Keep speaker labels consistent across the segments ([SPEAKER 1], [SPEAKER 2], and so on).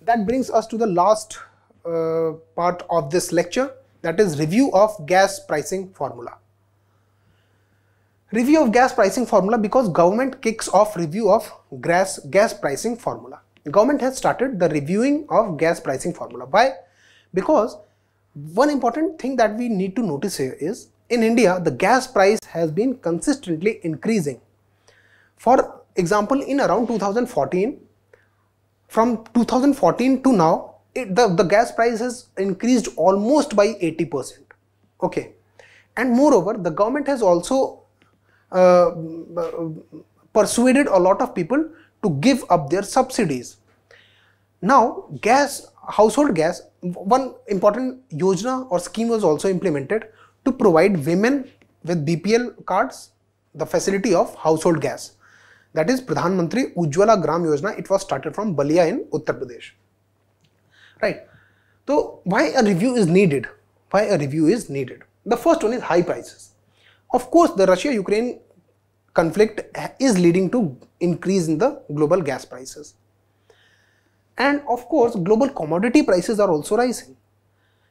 [SPEAKER 1] that brings us to the last part of this lecture, that is review of gas pricing formula. Review of gas pricing formula, because government kicks off review of gas pricing formula. The government has started the reviewing of gas pricing formula. Why? Because one important thing that we need to notice here is, in India, the gas price has been consistently increasing. For example, in around 2014, from 2014 to now, the gas price has increased almost by 80%. Okay. And moreover, the government has also persuaded a lot of people to give up their subsidies. Now, household gas, one important yojana or scheme was also implemented to provide women with BPL cards the facility of household gas. That is Pradhan Mantri Ujjwala Gram Yojana. It was started from Balia in Uttar Pradesh. Right. So, why a review is needed? Why a review is needed? The first one is high prices. Of course, the Russia-Ukraine conflict is leading to increase in the global gas prices. And of course, global commodity prices are also rising.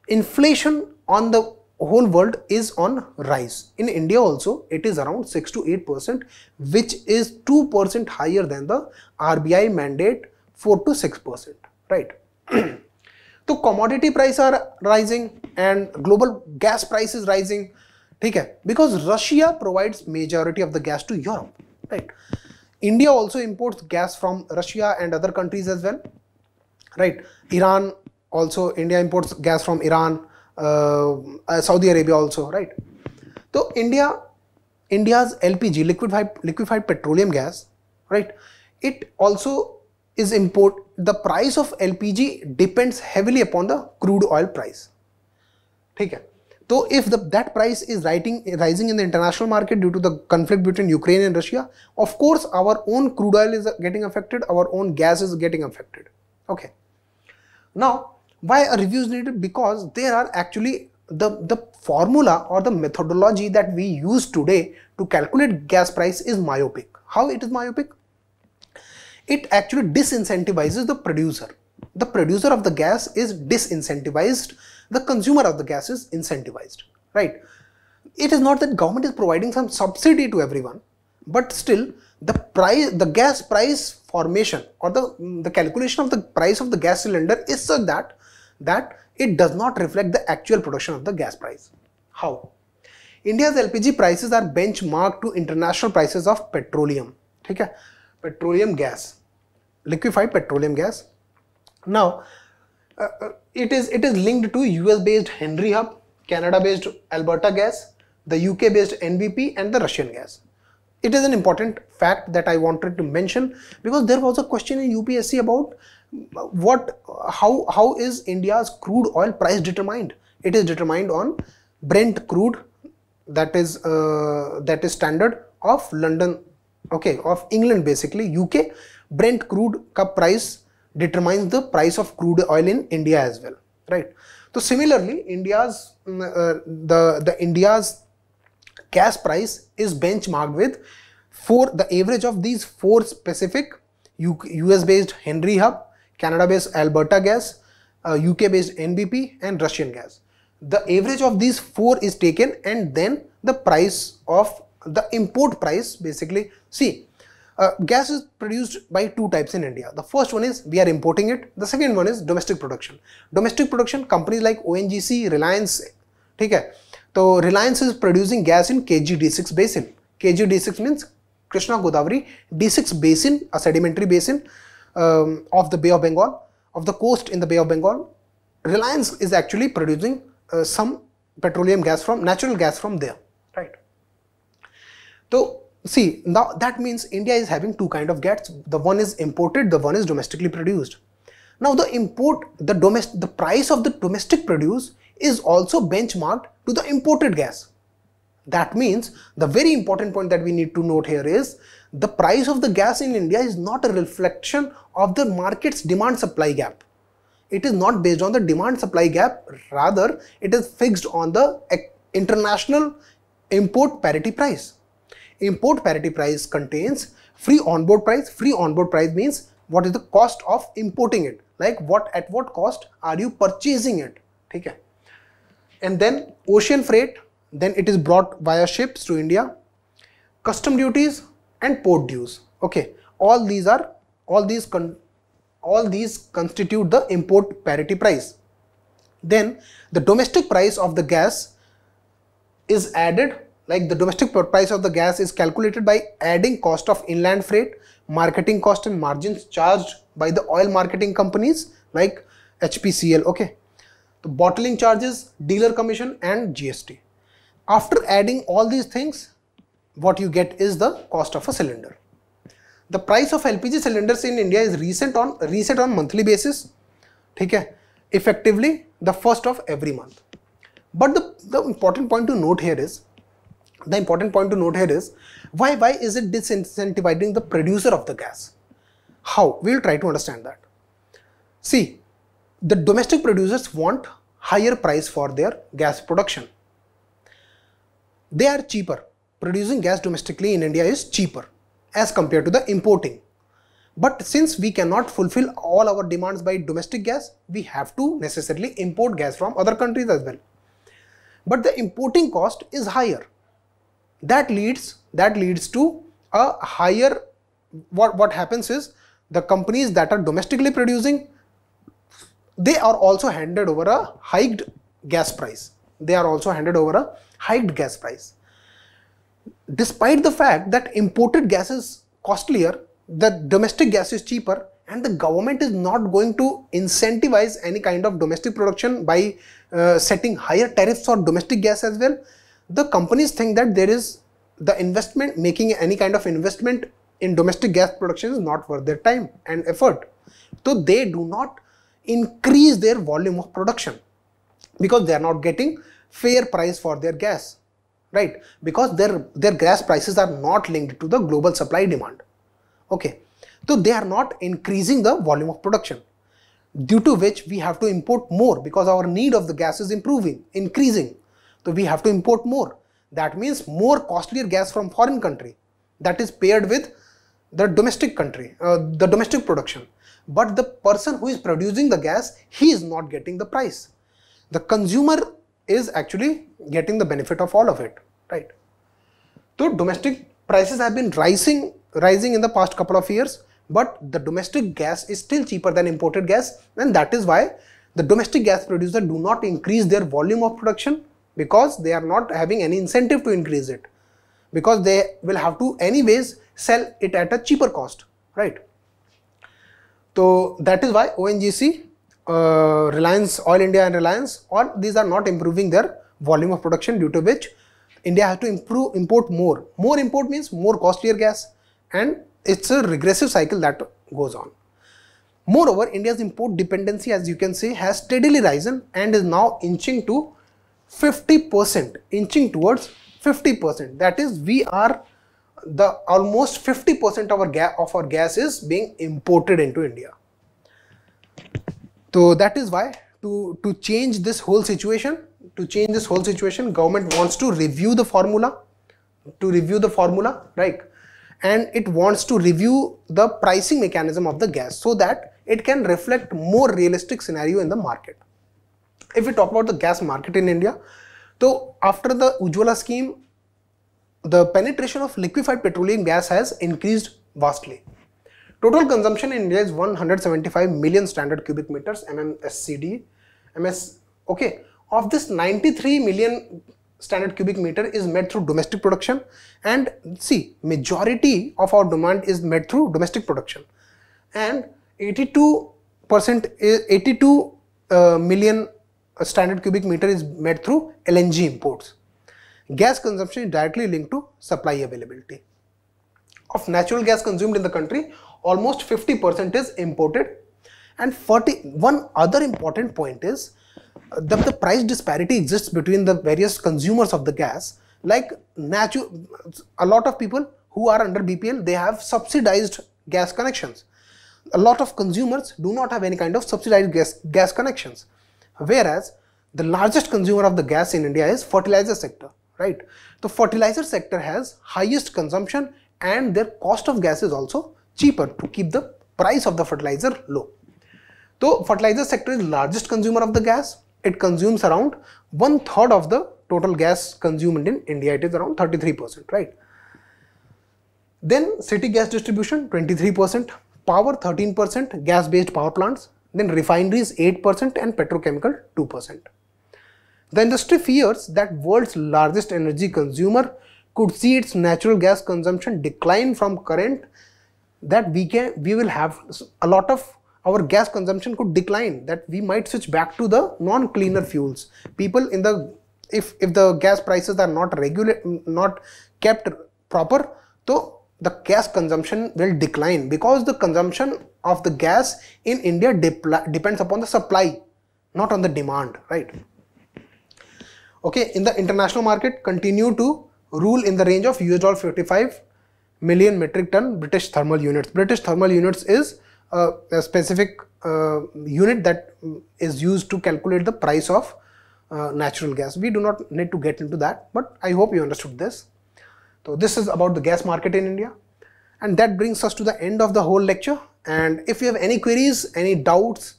[SPEAKER 1] Inflation on the whole world is on rise. In India also, it is around 6 to 8%, which is 2% higher than the RBI mandate 4 to 6%. Right. So commodity prices are rising and global gas price is rising. Okay, because Russia provides majority of the gas to Europe, right? India also imports gas from Russia and other countries as well, right? Iran also, India imports gas from Iran, Saudi Arabia also, right? So India's LPG, liquefied petroleum gas, right? It also is the price of LPG depends heavily upon the crude oil price. Okay. So if that price is rising in the international market due to the conflict between Ukraine and Russia, of course our own crude oil is getting affected, our own gas is getting affected. Okay. Now, why a review is needed? Because there are actually the formula or the methodology that we use today to calculate gas price is myopic. How it is myopic? It actually disincentivizes the producer. The producer of the gas is disincentivized. The consumer of the gas is incentivized, right? It is not that government is providing some subsidy to everyone, but still the gas price formation or the calculation of the price of the gas cylinder is such that it does not reflect the actual production of the gas price. How? India's LPG prices are benchmarked to international prices of petroleum. Okay? Petroleum gas, liquefied petroleum gas. Now, it is linked to US based Henry Hub, Canada based Alberta gas, the UK based NBP and the Russian gas. It is an important fact that I wanted to mention because there was a question in UPSC about how is India's crude oil price determined. It is determined on Brent crude, that is standard of London, okay, of England basically. UK Brent crude ka price determines the price of crude oil in India as well, right? So similarly, India's gas price is benchmarked with the average of these four specific US based Henry Hub, Canada based Alberta gas, UK based NBP and Russian gas. The average of these four is taken and then the price of the import price basically. See, gas is produced by two types in India. The first one is we are importing it. The second one is domestic production. Domestic production, companies like ONGC, Reliance, okay. So Reliance is producing gas in KG-D6 basin. KG-D6 means Krishna Godavari D6 basin, a sedimentary basin of the Bay of Bengal, of the coast in the Bay of Bengal. Reliance is actually producing some petroleum gas natural gas from there, right? So see, now that means India is having two kind of gas. The one is imported, the one is domestically produced. Now the price of the domestic produce is also benchmarked to the imported gas. That means the very important point that we need to note here is the price of the gas in India is not a reflection of the market's demand supply gap. It is not based on the demand supply gap, rather it is fixed on the international import parity price. Import parity price contains free onboard price. Free onboard price means what is the cost of importing it. like at what cost are you purchasing it, okay? And then ocean freight, then it is brought via ships to India, custom duties and port dues, okay? All these constitute the import parity price. Then the domestic price of the gas is added, like the domestic price of the gas is calculated by adding cost of inland freight, marketing cost and margins charged by the oil marketing companies like HPCL, okay? The bottling charges, dealer commission and GST. After adding all these things, what you get is the cost of a cylinder. The price of LPG cylinders in India is reset on monthly basis, okay? Effectively the first of every month. But the important point to note here is, why is it disincentivizing the producer of the gas? How? We will try to understand that. See, the domestic producers want higher price for their gas production. They are cheaper. Producing gas domestically in India is cheaper as compared to the importing. But since we cannot fulfill all our demands by domestic gas, we have to necessarily import gas from other countries as well. But the importing cost is higher. That leads to a higher, what happens is, the companies that are domestically producing, they are also handed over a hiked gas price. Despite the fact that imported gas is costlier, the domestic gas is cheaper, and the government is not going to incentivize any kind of domestic production by setting higher tariffs for domestic gas as well. The companies think that there is the investment, making any kind of investment in domestic gas production is not worth their time and effort. So they do not increase their volume of production because they are not getting fair price for their gas, right? Because their gas prices are not linked to the global supply demand, okay? So they are not increasing the volume of production, due to which we have to import more because our need of the gas is increasing. So we have to import more. That means more costlier gas from foreign country that is paired with the domestic country, the domestic production. But the person who is producing the gas, he is not getting the price. The consumer is actually getting the benefit of all of it, right? So domestic prices have been rising in the past couple of years, but the domestic gas is still cheaper than imported gas, and that is why the domestic gas producers do not increase their volume of production, because they are not having any incentive to increase it, because they will have to anyways sell it at a cheaper cost, right? So that is why ONGC, Reliance, Oil India and Reliance, all these are not improving their volume of production, due to which India has to import more. More import means more costlier gas, and it's a regressive cycle that goes on. Moreover, India's import dependency, as you can see, has steadily risen and is now inching to 50%, inching towards 50%. That is, we are almost 50% of our gas is being imported into India. So that is why to change this whole situation, government wants to review the formula, right? And it wants to review the pricing mechanism of the gas so that it can reflect more realistic scenario in the market. If we talk about the gas market in India, so after the Ujjwala scheme, the penetration of liquefied petroleum gas has increased vastly. Total consumption in India is 175 million standard cubic meters MMSCD. Okay, of this 93 million standard cubic meter is met through domestic production, and see, majority of our demand is met through domestic production, and 82 million standard cubic meter is met through LNG imports. Gas consumption is directly linked to supply availability. Of natural gas consumed in the country, almost 50% is imported. And one other important point is that the price disparity exists between the various consumers of the gas. Like a lot of people who are under BPL, they have subsidized gas connections. A lot of consumers do not have any kind of subsidized gas connections. Whereas the largest consumer of the gas in India is fertilizer sector, right? The fertilizer sector has highest consumption, and their cost of gas is also cheaper to keep the price of the fertilizer low. So fertilizer sector is largest consumer of the gas. It consumes around 1/3 of the total gas consumed in India. It is around 33%, right? Then city gas distribution 23%, power 13%, gas based power plants, then refineries 8% and petrochemical 2%. The industry fears that world's largest energy consumer could see its natural gas consumption decline from current, that we will have a lot of our gas consumption could decline, that we might switch back to the non-cleaner fuels. People in the, if the gas prices are not kept proper, so the gas consumption will decline, because the consumption of the gas in India depends upon the supply, not on the demand, right? Okay, in the international market, continue to rule in the range of $55 million metric ton British thermal units. British thermal units is a specific unit that is used to calculate the price of natural gas. We do not need to get into that, but I hope you understood this. So this is about the gas market in India, and that brings us to the end of the whole lecture. And if you have any queries, any doubts,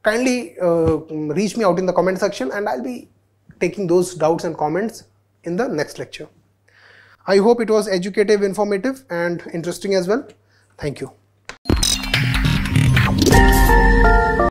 [SPEAKER 1] kindly reach me out in the comment section, and I'll be taking those doubts and comments in the next lecture. I hope it was educative, informative and interesting as well. Thank you.